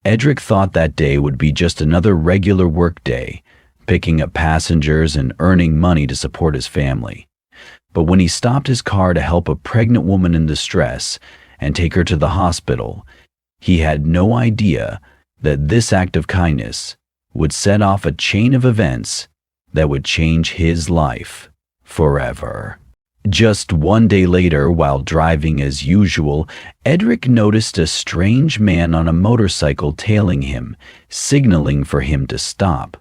Edric thought that day would be just another regular work day, picking up passengers and earning money to support his family. But when he stopped his car to help a pregnant woman in distress and take her to the hospital, he had no idea that this act of kindness would set off a chain of events that would change his life forever. Just one day later, while driving as usual, Edric noticed a strange man on a motorcycle tailing him, signaling for him to stop.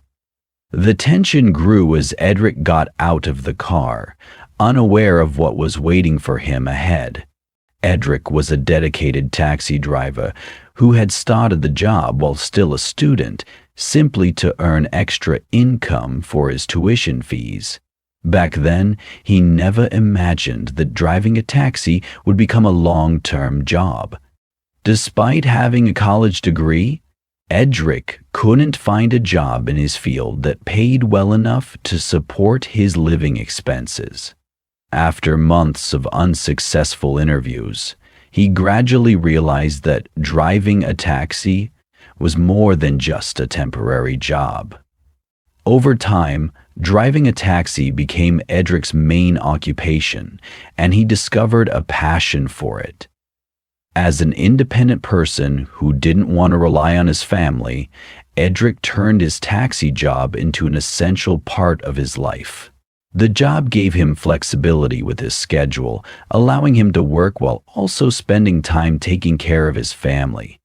The tension grew as Edric got out of the car, unaware of what was waiting for him ahead. Edric was a dedicated taxi driver who had started the job while still a student, simply to earn extra income for his tuition fees. Back then, he never imagined that driving a taxi would become a long-term job. Despite having a college degree, Edric couldn't find a job in his field that paid well enough to support his living expenses. After months of unsuccessful interviews, he gradually realized that driving a taxi was more than just a temporary job. Over time, driving a taxi became Edric's main occupation, and he discovered a passion for it. As an independent person who didn't want to rely on his family, Edric turned his taxi job into an essential part of his life. The job gave him flexibility with his schedule, allowing him to work while also spending time taking care of his family.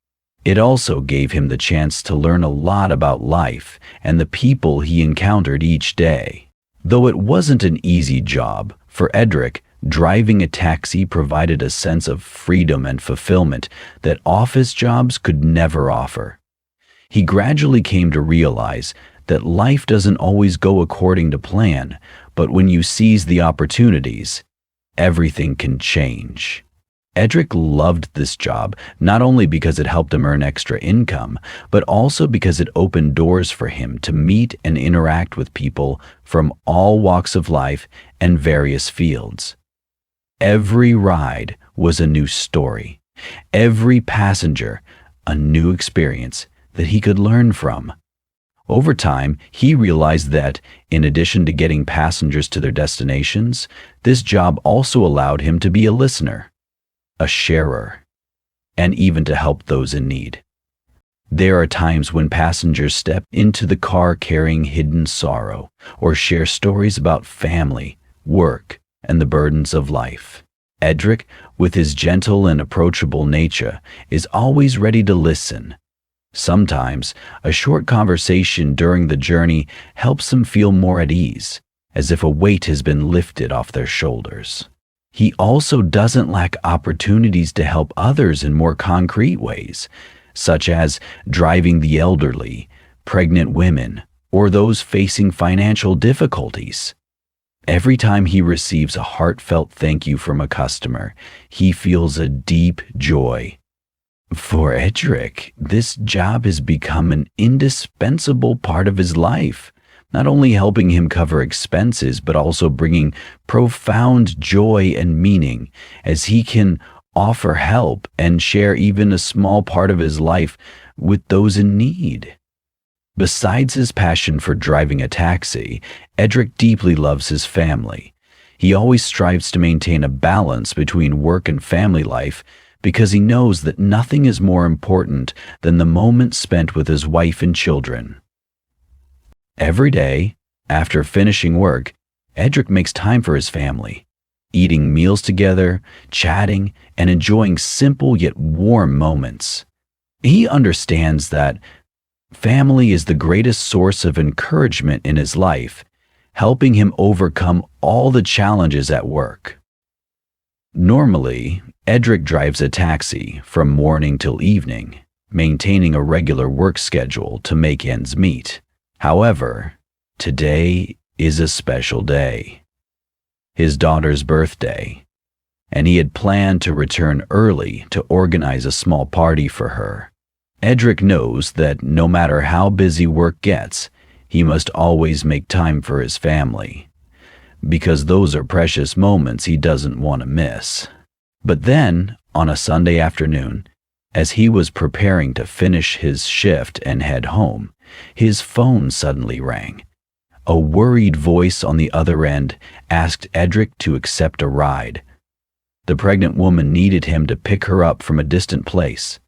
It also gave him the chance to learn a lot about life and the people he encountered each day. Though it wasn't an easy job, for Edric, driving a taxi provided a sense of freedom and fulfillment that office jobs could never offer. He gradually came to realize that life doesn't always go according to plan, but when you seize the opportunities, everything can change. Edric loved this job not only because it helped him earn extra income, but also because it opened doors for him to meet and interact with people from all walks of life and various fields. Every ride was a new story, every passenger a new experience that he could learn from. Over time, he realized that, in addition to getting passengers to their destinations, this job also allowed him to be a listener, a sharer, and even to help those in need. There are times when passengers step into the car carrying hidden sorrow or share stories about family, work, and the burdens of life. Edric, with his gentle and approachable nature, is always ready to listen. Sometimes, a short conversation during the journey helps them feel more at ease, as if a weight has been lifted off their shoulders. He also doesn't lack opportunities to help others in more concrete ways, such as driving the elderly, pregnant women, or those facing financial difficulties. Every time he receives a heartfelt thank you from a customer, he feels a deep joy. For Edric, this job has become an indispensable part of his life, not only helping him cover expenses, but also bringing profound joy and meaning as he can offer help and share even a small part of his life with those in need. Besides his passion for driving a taxi, Edric deeply loves his family. He always strives to maintain a balance between work and family life because he knows that nothing is more important than the moments spent with his wife and children. Every day, after finishing work, Edric makes time for his family, eating meals together, chatting, and enjoying simple yet warm moments. He understands that family is the greatest source of encouragement in his life, helping him overcome all the challenges at work. Normally, Edric drives a taxi from morning till evening, maintaining a regular work schedule to make ends meet. However, today is a special day, his daughter's birthday, and he had planned to return early to organize a small party for her. Edric knows that no matter how busy work gets, he must always make time for his family, because those are precious moments he doesn't want to miss. But then, on a Sunday afternoon, As he was preparing to finish his shift and head home, his phone suddenly rang. A worried voice on the other end asked Edric to accept a ride. The pregnant woman needed him to pick her up from a distant place,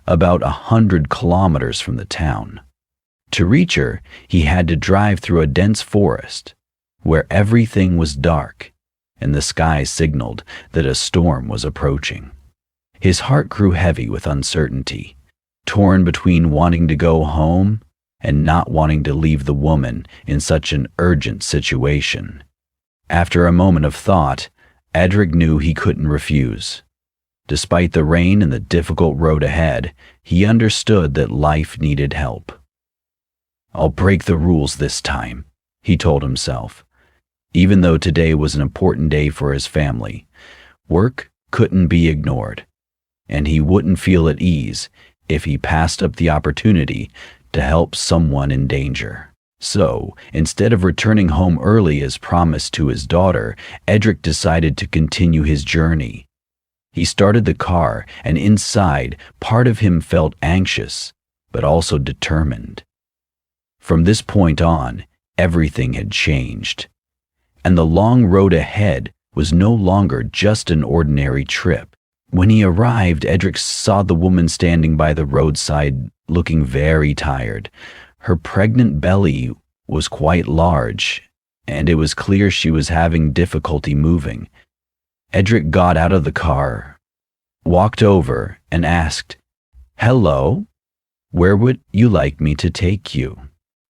about 100 kilometers from the town. To reach her, he had to drive through a dense forest, where everything was dark, and the sky signaled that a storm was approaching. His heart grew heavy with uncertainty, torn between wanting to go home and not wanting to leave the woman in such an urgent situation. After a moment of thought, Edric knew he couldn't refuse. Despite the rain and the difficult road ahead, he understood that life needed help. "I'll break the rules this time," he told himself. Even though today was an important day for his family, work couldn't be ignored, and he wouldn't feel at ease if he passed up the opportunity to help someone in danger. So, instead of returning home early as promised to his daughter, Edric decided to continue his journey. He started the car, and inside, part of him felt anxious, but also determined. From this point on, everything had changed, and the long road ahead was no longer just an ordinary trip. When he arrived, Edric saw the woman standing by the roadside, looking very tired. Her pregnant belly was quite large, and it was clear she was having difficulty moving. Edric got out of the car, walked over, and asked, "Hello, where would you like me to take you?"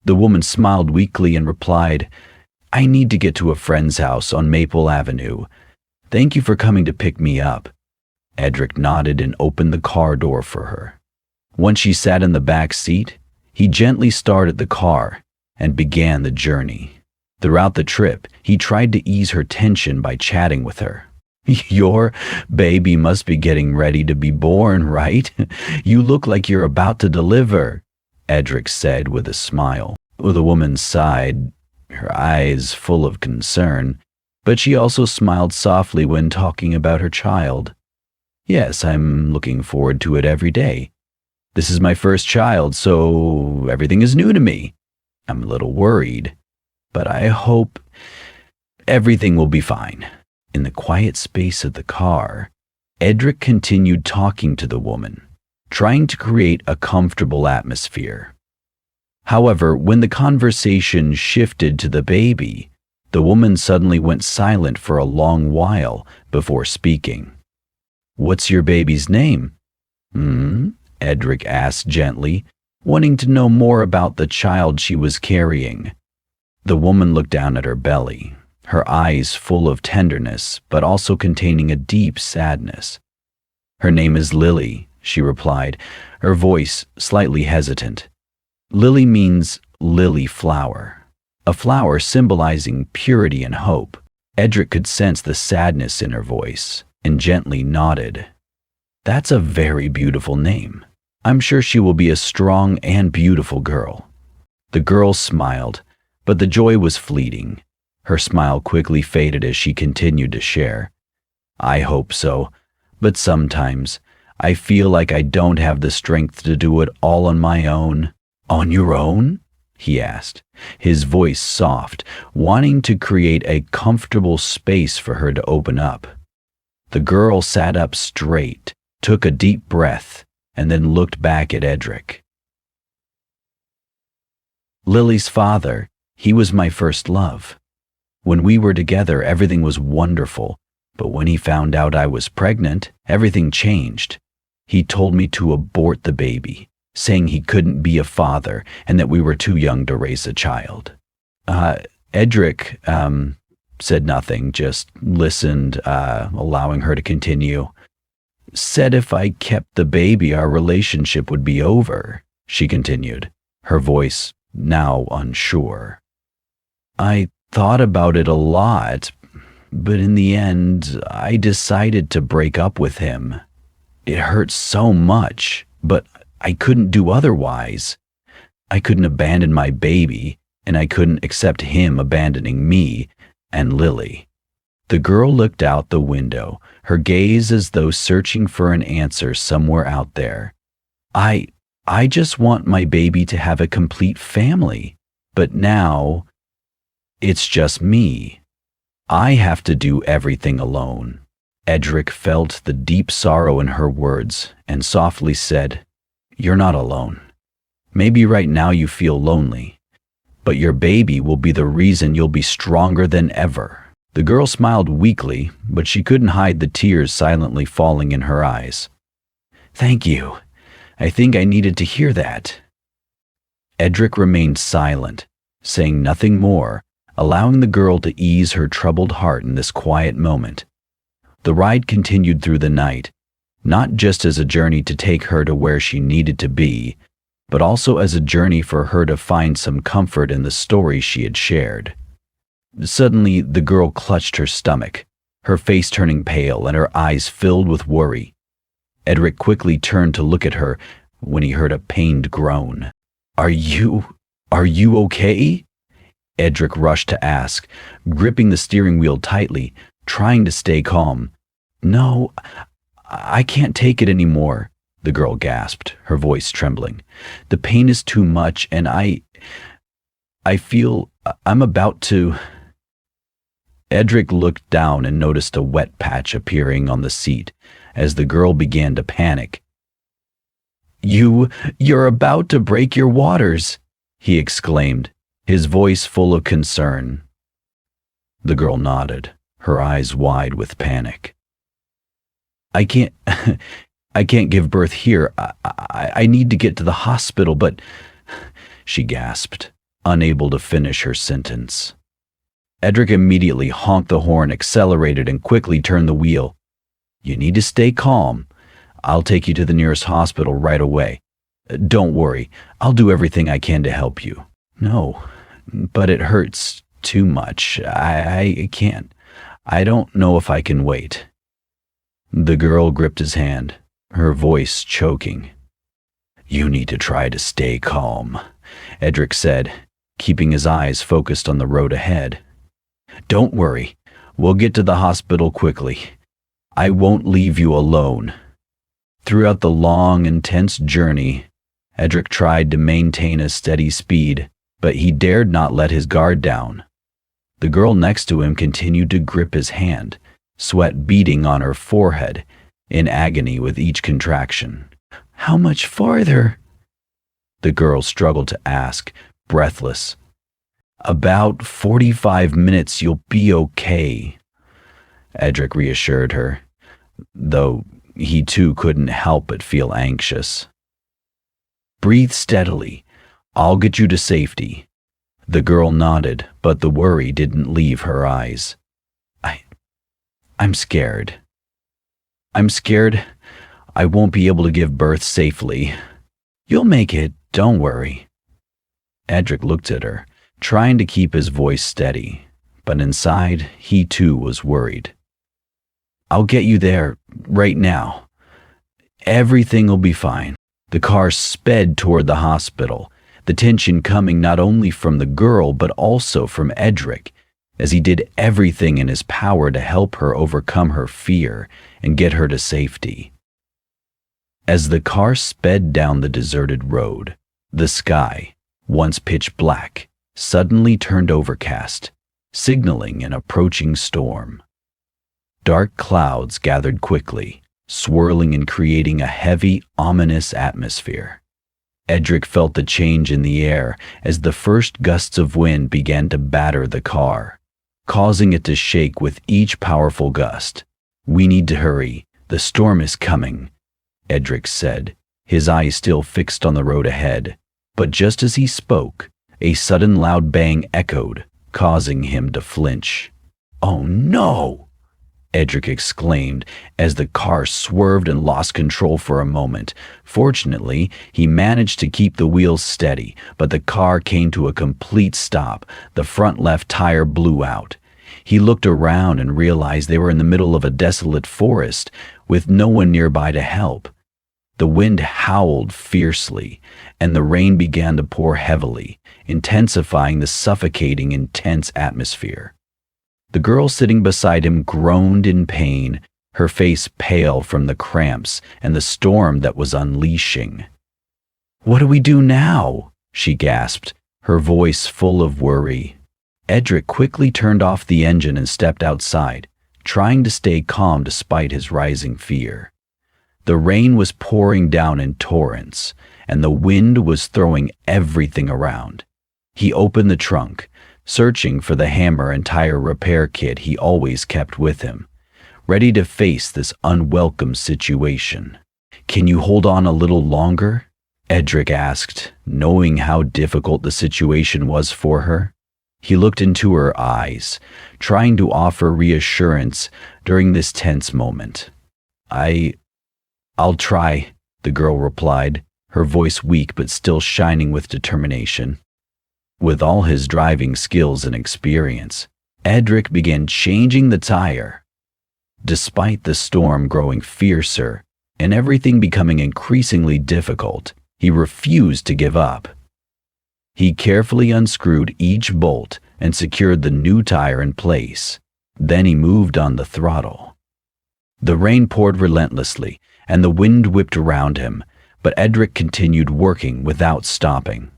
The woman smiled weakly and replied, "I need to get to a friend's house on Maple Avenue. Thank you for coming to pick me up." Edric nodded and opened the car door for her. Once she sat in the back seat, he gently started the car and began the journey. Throughout the trip, he tried to ease her tension by chatting with her. "Your baby must be getting ready to be born, right? You look like you're about to deliver," Edric said with a smile. The woman sighed, her eyes full of concern, but she also smiled softly when talking about her child. "Yes, I'm looking forward to it every day. This is my first child, so everything is new to me. I'm a little worried, but I hope everything will be fine." In the quiet space of the car, Edric continued talking to the woman, trying to create a comfortable atmosphere. However, when the conversation shifted to the baby, the woman suddenly went silent for a long while before speaking. "What's your baby's name?" Edric asked gently, wanting to know more about the child she was carrying. The woman looked down at her belly, her eyes full of tenderness, but also containing a deep sadness. "Her name is Lily," she replied, her voice slightly hesitant. Lily means lily flower, a flower symbolizing purity and hope. Edric could sense the sadness in her voice and gently nodded. "That's a very beautiful name. I'm sure she will be a strong and beautiful girl." The girl smiled, but the joy was fleeting. Her smile quickly faded as she continued to share. "I hope so, but sometimes I feel like I don't have the strength to do it all on my own." "On your own?" he asked, his voice soft, wanting to create a comfortable space for her to open up. The girl sat up straight, took a deep breath, and then looked back at Edric. "Lily's father, he was my first love. When we were together, everything was wonderful, but when he found out I was pregnant, everything changed. He told me to abort the baby, saying he couldn't be a father and that we were too young to raise a child." Edric said nothing, just listened, allowing her to continue. "Said if I kept the baby, our relationship would be over," she continued, her voice now unsure. "I thought about it a lot, but in the end, I decided to break up with him. It hurt so much, but I couldn't do otherwise. I couldn't abandon my baby, and I couldn't accept him abandoning me and Lily." The girl looked out the window, her gaze as though searching for an answer somewhere out there. I I just want my baby to have a complete family. But now, it's just me. I have to do everything alone. Edric felt the deep sorrow in her words and softly said, "You're not alone. Maybe right now you feel lonely, but your baby will be the reason you'll be stronger than ever." The girl smiled weakly, but she couldn't hide the tears silently falling in her eyes. "Thank you. I think I needed to hear that." Edric remained silent, saying nothing more, allowing the girl to ease her troubled heart in this quiet moment. The ride continued through the night, not just as a journey to take her to where she needed to be, but also as a journey for her to find some comfort in the story she had shared. Suddenly, the girl clutched her stomach, her face turning pale and her eyes filled with worry. Edric quickly turned to look at her when he heard a pained groan. Are you okay?" Edric rushed to ask, gripping the steering wheel tightly, trying to stay calm. "No, I can't take it anymore," the girl gasped, her voice trembling. "The pain is too much, and I feel I'm about to..." Edric looked down and noticed a wet patch appearing on the seat as the girl began to panic. You're about to break your waters," he exclaimed, his voice full of concern. The girl nodded, her eyes wide with panic. I can't give birth here. I need to get to the hospital, but..." she gasped, unable to finish her sentence. Edric immediately honked the horn, accelerated, and quickly turned the wheel. "You need to stay calm. I'll take you to the nearest hospital right away. Don't worry, I'll do everything I can to help you." "No, but it hurts too much. I can't. I don't know if I can wait." The girl gripped his hand, her voice choking. "You need to try to stay calm," Edric said, keeping his eyes focused on the road ahead. "Don't worry, we'll get to the hospital quickly. I won't leave you alone." Throughout the long, intense journey, Edric tried to maintain a steady speed, but he dared not let his guard down. The girl next to him continued to grip his hand, sweat beading on her forehead, in agony with each contraction. "How much farther?" the girl struggled to ask, breathless. "About 45 minutes, you'll be okay," Edric reassured her, though he too couldn't help but feel anxious. "Breathe steadily. I'll get you to safety." The girl nodded, but the worry didn't leave her eyes. I'm scared. I'm scared I won't be able to give birth safely." "You'll make it, don't worry." Edric looked at her, trying to keep his voice steady, but inside he too was worried. "I'll get you there right now. Everything will be fine." The car sped toward the hospital, the tension coming not only from the girl but also from Edric, as he did everything in his power to help her overcome her fear and get her to safety. As the car sped down the deserted road, the sky, once pitch black, suddenly turned overcast, signaling an approaching storm. Dark clouds gathered quickly, swirling and creating a heavy, ominous atmosphere. Edric felt the change in the air as the first gusts of wind began to batter the car, causing it to shake with each powerful gust. "We need to hurry. The storm is coming," Edric said, his eyes still fixed on the road ahead. But just as he spoke, a sudden loud bang echoed, causing him to flinch. "Oh no!" Edric exclaimed as the car swerved and lost control for a moment. Fortunately, he managed to keep the wheels steady, but the car came to a complete stop. The front left tire blew out. He looked around and realized they were in the middle of a desolate forest with no one nearby to help. The wind howled fiercely, and the rain began to pour heavily, intensifying the suffocating, intense atmosphere. The girl sitting beside him groaned in pain, her face pale from the cramps and the storm that was unleashing. "What do we do now?" she gasped, her voice full of worry. Edric quickly turned off the engine and stepped outside, trying to stay calm despite his rising fear. The rain was pouring down in torrents, and the wind was throwing everything around. He opened the trunk, searching for the hammer and tire repair kit he always kept with him, ready to face this unwelcome situation. "Can you hold on a little longer?" Edric asked, knowing how difficult the situation was for her. He looked into her eyes, trying to offer reassurance during this tense moment. "I'll try," the girl replied, her voice weak but still shining with determination. With all his driving skills and experience, Edric began changing the tire. Despite the storm growing fiercer and everything becoming increasingly difficult, he refused to give up. He carefully unscrewed each bolt and secured the new tire in place. Then he moved on the throttle. The rain poured relentlessly, and the wind whipped around him, but Edric continued working without stopping.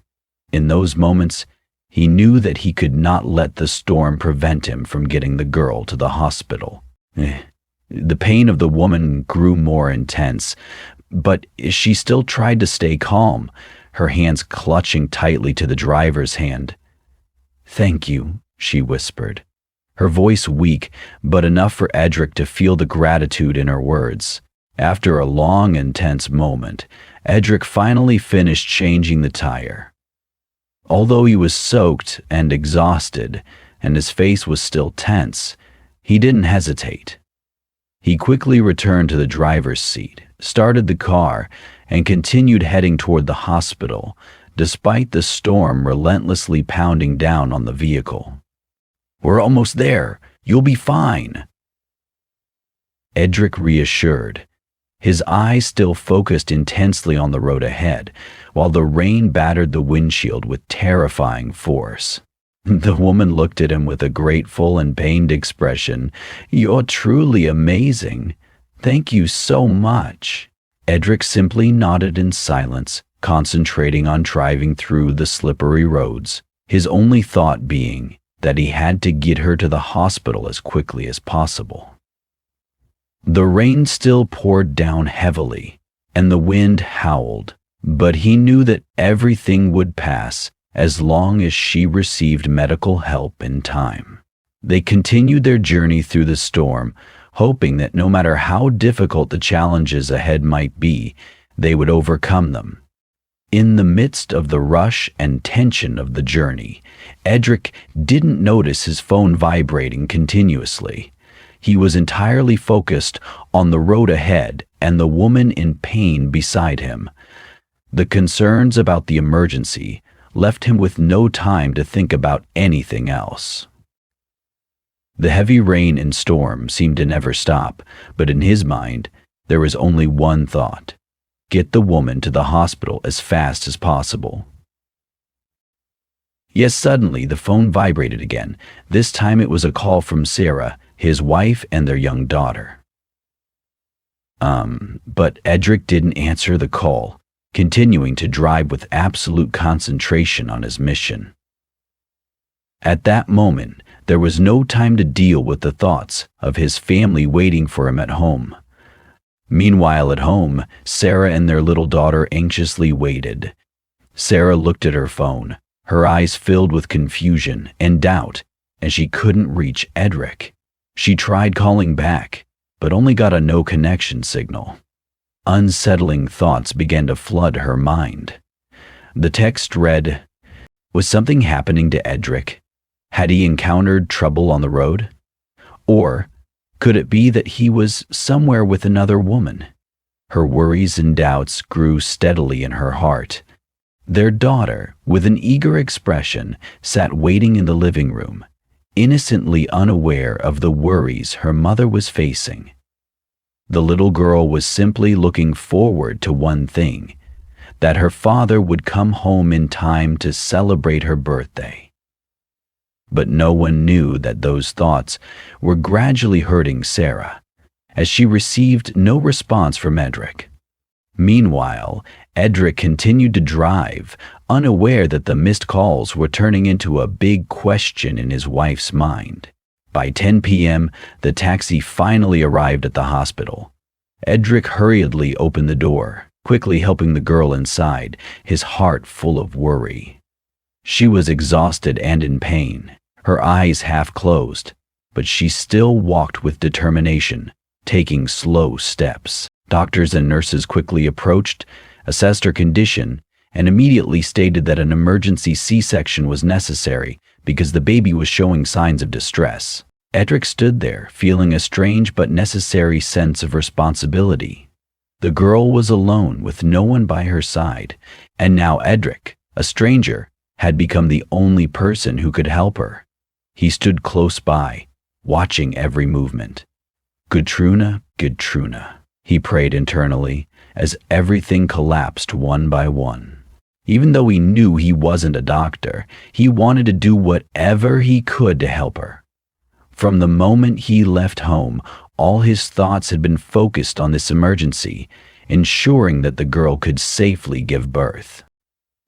In those moments, he knew that he could not let the storm prevent him from getting the girl to the hospital. The pain of the woman grew more intense, but she still tried to stay calm, her hands clutching tightly to the driver's hand. "Thank you," she whispered, her voice weak, but enough for Edric to feel the gratitude in her words. After a long and tense moment, Edric finally finished changing the tire. Although he was soaked and exhausted, and his face was still tense, he didn't hesitate. He quickly returned to the driver's seat, started the car, and continued heading toward the hospital, despite the storm relentlessly pounding down on the vehicle. "We're almost there. You'll be fine," Edric reassured, his eyes still focused intensely on the road ahead, while the rain battered the windshield with terrifying force. The woman looked at him with a grateful and pained expression. "You're truly amazing. Thank you so much." Edric simply nodded in silence, concentrating on driving through the slippery roads, his only thought being that he had to get her to the hospital as quickly as possible. The rain still poured down heavily, and the wind howled, but he knew that everything would pass as long as she received medical help in time. They continued their journey through the storm, hoping that no matter how difficult the challenges ahead might be, they would overcome them. In the midst of the rush and tension of the journey, Edric didn't notice his phone vibrating continuously. He was entirely focused on the road ahead and the woman in pain beside him. The concerns about the emergency left him with no time to think about anything else. The heavy rain and storm seemed to never stop, but in his mind, there was only one thought: get the woman to the hospital as fast as possible. Yes, suddenly the phone vibrated again. This time it was a call from Sarah, his wife, and their young daughter. But Edric didn't answer the call, continuing to drive with absolute concentration on his mission. At that moment, there was no time to deal with the thoughts of his family waiting for him at home. Meanwhile, at home, Sarah and their little daughter anxiously waited. Sarah looked at her phone, her eyes filled with confusion and doubt, as she couldn't reach Edric. She tried calling back, but only got a no connection signal. Unsettling thoughts began to flood her mind. The text read, was something happening to Edric? Had he encountered trouble on the road? Or could it be that he was somewhere with another woman? Her worries and doubts grew steadily in her heart. Their daughter, with an eager expression, sat waiting in the living room, innocently unaware of the worries her mother was facing. The little girl was simply looking forward to one thing: that her father would come home in time to celebrate her birthday. But no one knew that those thoughts were gradually hurting Sarah, as she received no response from Edric. Meanwhile, Edric continued to drive, unaware that the missed calls were turning into a big question in his wife's mind. By 10 p.m., the taxi finally arrived at the hospital. Edric hurriedly opened the door, quickly helping the girl inside, his heart full of worry. She was exhausted and in pain, her eyes half closed, but she still walked with determination, taking slow steps. Doctors and nurses quickly approached, assessed her condition, and immediately stated that an emergency C-section was necessary because the baby was showing signs of distress. Edric stood there, feeling a strange but necessary sense of responsibility. The girl was alone with no one by her side, and now Edric, a stranger, had become the only person who could help her. He stood close by, watching every movement. "Gudruna, Gudruna," he prayed internally, as everything collapsed one by one. Even though he knew he wasn't a doctor, he wanted to do whatever he could to help her. From the moment he left home, all his thoughts had been focused on this emergency, ensuring that the girl could safely give birth.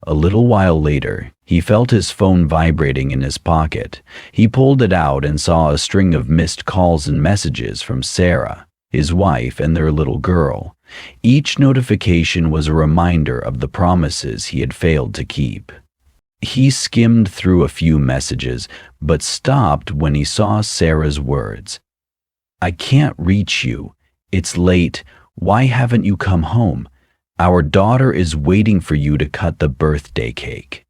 A little while later, he felt his phone vibrating in his pocket. He pulled it out and saw a string of missed calls and messages from Sarah, his wife, and their little girl. Each notification was a reminder of the promises he had failed to keep. He skimmed through a few messages, but stopped when he saw Sarah's words. "I can't reach you. It's late. Why haven't you come home? Our daughter is waiting for you to cut the birthday cake."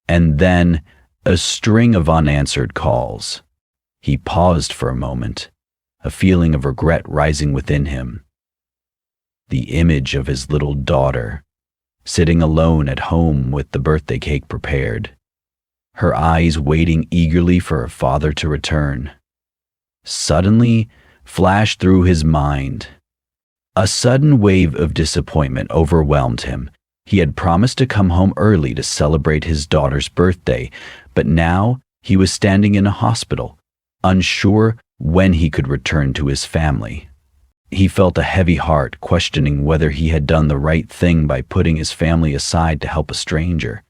And then a string of unanswered calls. He paused for a moment, a feeling of regret rising within him. The image of his little daughter, sitting alone at home with the birthday cake prepared, her eyes waiting eagerly for her father to return, suddenly flashed through his mind. A sudden wave of disappointment overwhelmed him. He had promised to come home early to celebrate his daughter's birthday, but now he was standing in a hospital, unsure when he could return to his family. He felt a heavy heart, questioning whether he had done the right thing by putting his family aside to help a stranger.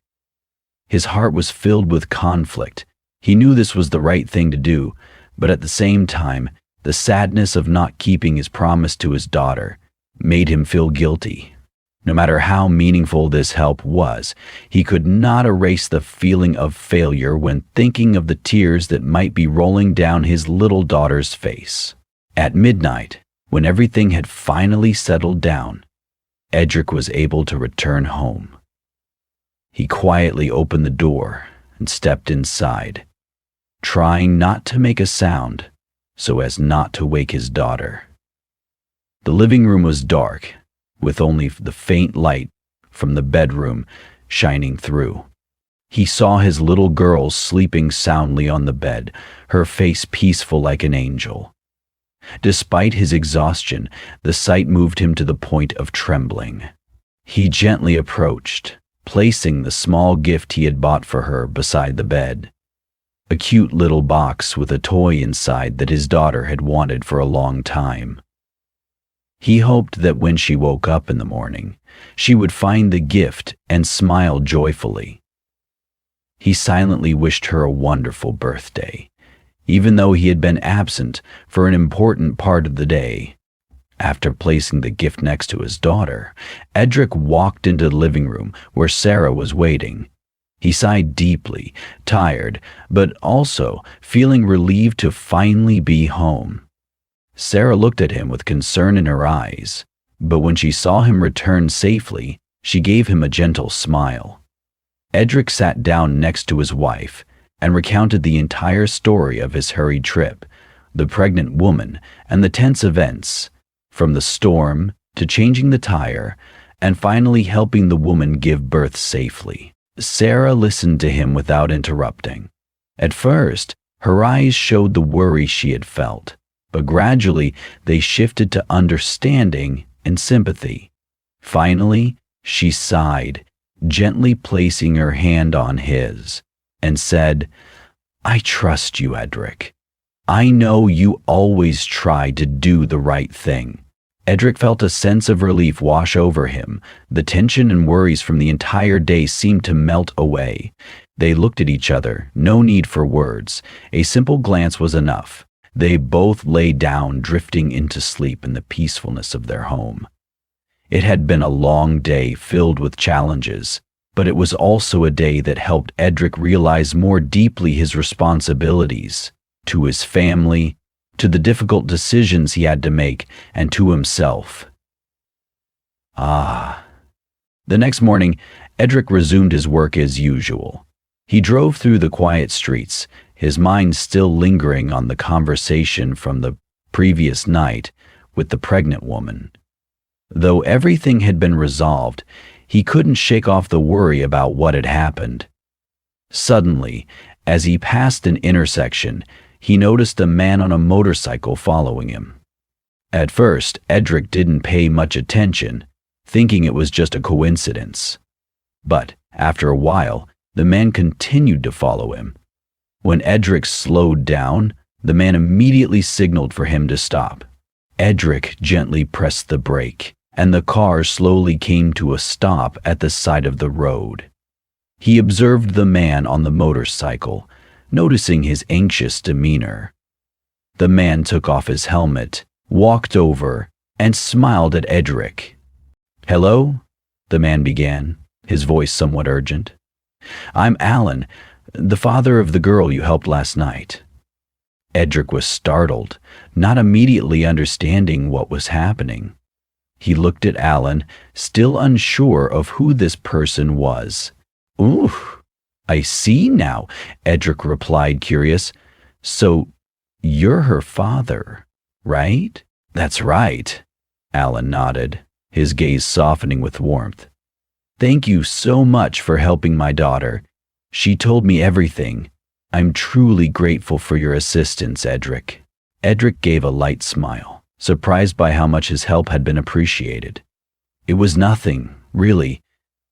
His heart was filled with conflict. He knew this was the right thing to do, but at the same time, the sadness of not keeping his promise to his daughter made him feel guilty. No matter how meaningful this help was, he could not erase the feeling of failure when thinking of the tears that might be rolling down his little daughter's face. At midnight, when everything had finally settled down, Edric was able to return home. He quietly opened the door and stepped inside, trying not to make a sound so as not to wake his daughter. The living room was dark, with only the faint light from the bedroom shining through. He saw his little girl sleeping soundly on the bed, her face peaceful like an angel. Despite his exhaustion, the sight moved him to the point of trembling. He gently approached, placing the small gift he had bought for her beside the bed. A cute little box with a toy inside that his daughter had wanted for a long time. He hoped that when she woke up in the morning, she would find the gift and smile joyfully. He silently wished her a wonderful birthday, even though he had been absent for an important part of the day. After placing the gift next to his daughter, Edric walked into the living room where Sarah was waiting. He sighed deeply, tired, but also feeling relieved to finally be home. Sarah looked at him with concern in her eyes, but when she saw him return safely, she gave him a gentle smile. Edric sat down next to his wife and recounted the entire story of his hurried trip, the pregnant woman, and the tense events, from the storm to changing the tire, and finally helping the woman give birth safely. Sarah listened to him without interrupting. At first, her eyes showed the worry she had felt, but gradually they shifted to understanding and sympathy. Finally, she sighed, gently placing her hand on his, and said, I trust you, Edric. I know you always try to do the right thing. Edric felt a sense of relief wash over him. The tension and worries from the entire day seemed to melt away. They looked at each other, no need for words. A simple glance was enough. They both lay down, drifting into sleep in the peacefulness of their home. It had been a long day filled with challenges, but it was also a day that helped Edric realize more deeply his responsibilities to his family, to the difficult decisions he had to make, and to himself. The next morning, Edric resumed his work as usual. He drove through the quiet streets, his mind still lingering on the conversation from the previous night with the pregnant woman. Though everything had been resolved, he couldn't shake off the worry about what had happened. Suddenly, as he passed an intersection, he noticed a man on a motorcycle following him. At first, Edric didn't pay much attention, thinking it was just a coincidence. But after a while, the man continued to follow him. When Edric slowed down, the man immediately signaled for him to stop. Edric gently pressed the brake, and the car slowly came to a stop at the side of the road. He observed the man on the motorcycle, noticing his anxious demeanor. The man took off his helmet, walked over, and smiled at Edric. "Hello?" the man began, his voice somewhat urgent. "I'm Alan, the father of the girl you helped last night." Edric was startled, not immediately understanding what was happening. He looked at Alan, still unsure of who this person was. "Ooh, I see now," Edric replied, curious. "So, you're her father, right?" "That's right," Alan nodded, his gaze softening with warmth. "Thank you so much for helping my daughter. She told me everything. I'm truly grateful for your assistance, Edric." Edric gave a light smile, surprised by how much his help had been appreciated. "It was nothing, really.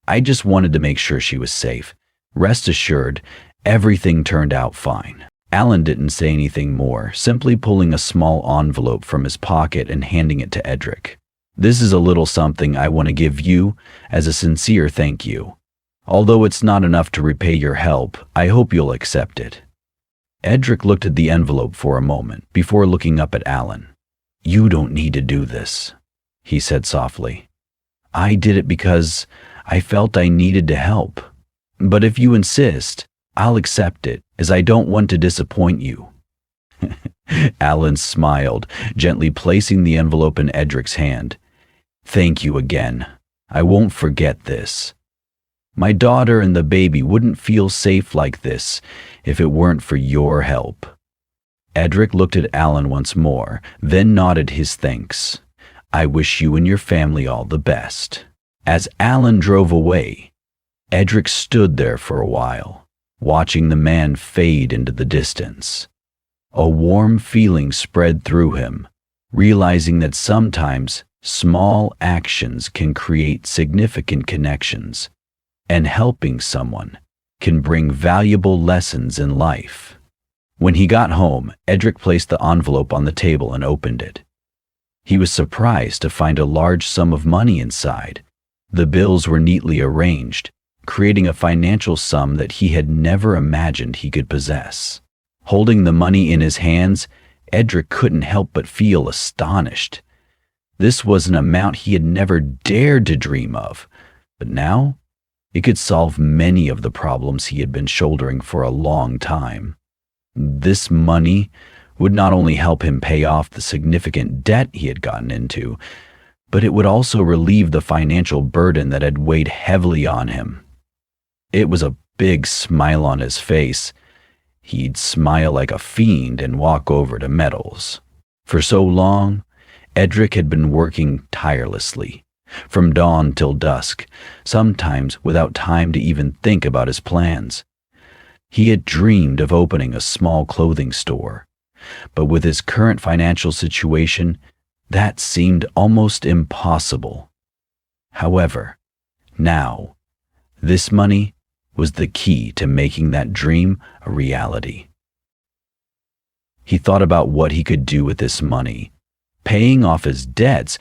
I just wanted to make sure she was safe. Rest assured, everything turned out fine." Alan didn't say anything more, simply pulling a small envelope from his pocket and handing it to Edric. "This is a little something I want to give you as a sincere thank you. Although it's not enough to repay your help, I hope you'll accept it." Edric looked at the envelope for a moment before looking up at Alan. "You don't need to do this," he said softly. "I did it because I felt I needed to help. But if you insist, I'll accept it, as I don't want to disappoint you." Alan smiled, gently placing the envelope in Edric's hand. "Thank you again. I won't forget this. My daughter and the baby wouldn't feel safe like this if it weren't for your help." Edric looked at Alan once more, then nodded his thanks. "I wish you and your family all the best." As Alan drove away, Edric stood there for a while, watching the man fade into the distance. A warm feeling spread through him, realizing that sometimes small actions can create significant connections, and helping someone can bring valuable lessons in life. When he got home, Edric placed the envelope on the table and opened it. He was surprised to find a large sum of money inside. The bills were neatly arranged, creating a financial sum that he had never imagined he could possess. Holding the money in his hands, Edric couldn't help but feel astonished. This was an amount he had never dared to dream of, but now it could solve many of the problems he had been shouldering for a long time. This money would not only help him pay off the significant debt he had gotten into, but it would also relieve the financial burden that had weighed heavily on him. It was a big smile on his face. He'd smile like a fiend and walk over to Metals. For so long, Edric had been working tirelessly, from dawn till dusk, sometimes without time to even think about his plans. He had dreamed of opening a small clothing store, but with his current financial situation, that seemed almost impossible. However, now, this money was the key to making that dream a reality. He thought about what he could do with this money. Paying off his debts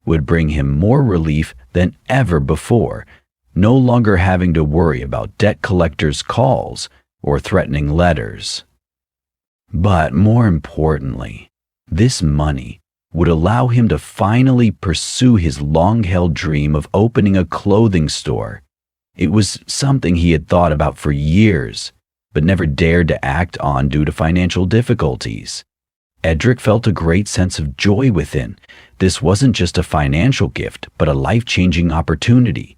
would bring him more relief than ever before, no longer having to worry about debt collectors' calls or threatening letters. But more importantly, this money would allow him to finally pursue his long-held dream of opening a clothing store. It was something he had thought about for years, but never dared to act on due to financial difficulties. Edric felt a great sense of joy within. This wasn't just a financial gift, but a life-changing opportunity.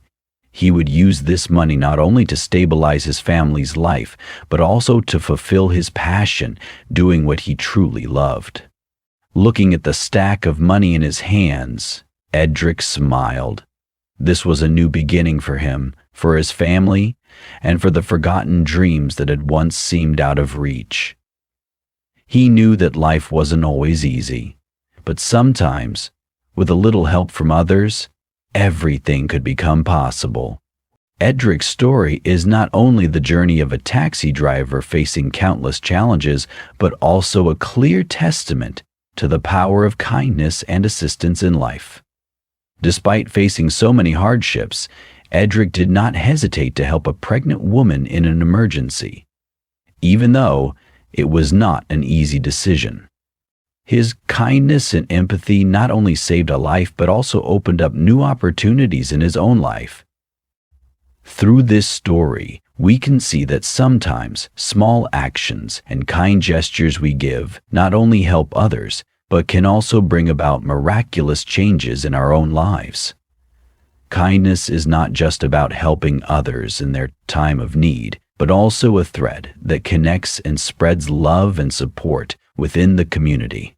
He would use this money not only to stabilize his family's life, but also to fulfill his passion, doing what he truly loved. Looking at the stack of money in his hands, Edric smiled. This was a new beginning for him, for his family, and for the forgotten dreams that had once seemed out of reach. He knew that life wasn't always easy, but sometimes, with a little help from others, everything could become possible. Edric's story is not only the journey of a taxi driver facing countless challenges, but also a clear testament to the power of kindness and assistance in life. Despite facing so many hardships, Edric did not hesitate to help a pregnant woman in an emergency, even though it was not an easy decision. His kindness and empathy not only saved a life but also opened up new opportunities in his own life. Through this story, we can see that sometimes small actions and kind gestures we give not only help others, but can also bring about miraculous changes in our own lives. Kindness is not just about helping others in their time of need, but also a thread that connects and spreads love and support within the community.